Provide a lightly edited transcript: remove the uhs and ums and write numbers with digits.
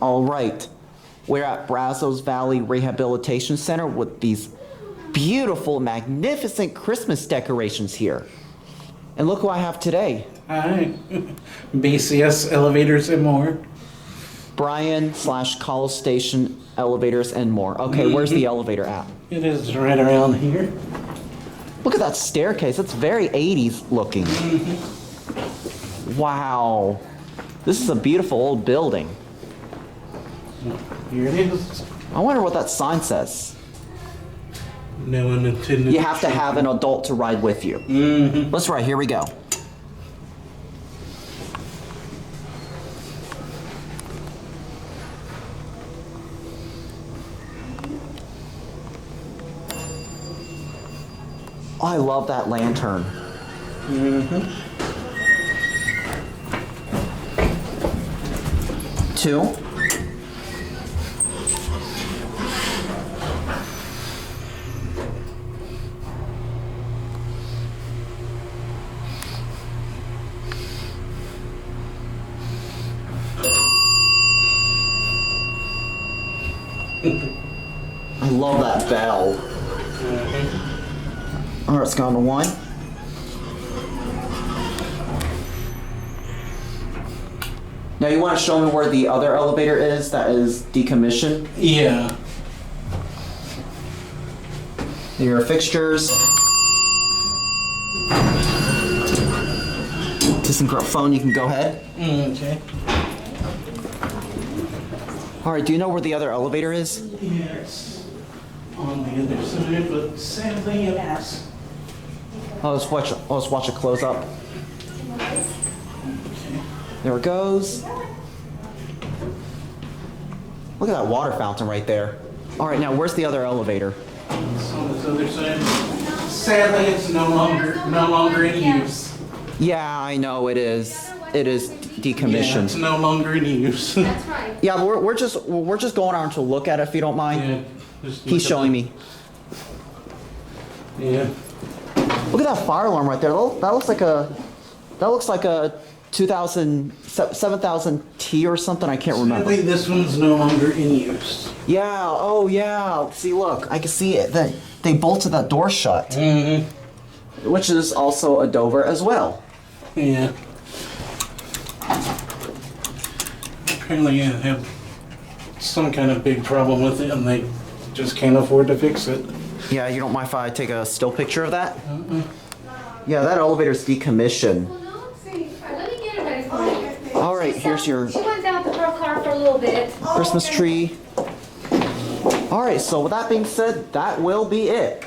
All right. We're at Brazos Valley Rehabilitation Center with these beautiful, magnificent Christmas decorations here. And look who I have today. Hi. BCS Elevators and More. Bryan / College Station Elevators and More. Okay, where's the elevator at? It is right around here. Look at that staircase. It's very 80s looking. Wow. This is a beautiful old building. Here it is. I wonder what that sign says. No unintended. You have to have an adult to ride with you. Let's ride. Here we go. Oh, I love that lantern. Two. I love that bell. All right, let's go on to one. Now you want to show me where the other elevator is that is decommissioned? Yeah. Your fixtures. Listen, phone, you can go ahead. Okay. All right, do you know where the other elevator is? Yes. On the other side, but sadly it is. Let's watch it close up. There it goes. Look at that water fountain right there. All right, now where's the other elevator? It's on this other side. Sadly, it's no longer in use. Yeah, I know it is. It is decommissioned. Yeah, it's no longer in use. That's right. Yeah, but we're just going on to look at it if you don't mind. Yeah, He's showing me. Yeah. Look at that fire alarm right there. That looks like a 7000 T or something. I can't remember. Sadly, this one's no longer in use. Yeah. Oh yeah. See, look, I can see it. They bolted that door shut. Which is also a Dover as well. Yeah. Apparently, I have some kind of big problem with it, and they just can't afford to fix it. Yeah, you don't mind if I take a still picture of that? Yeah, that elevator's decommissioned. Well, no, let's see. All right, let me get it ready for you. All right, here's your She went down to her car for a little bit. Christmas tree. All right, so with that being said, that will be it.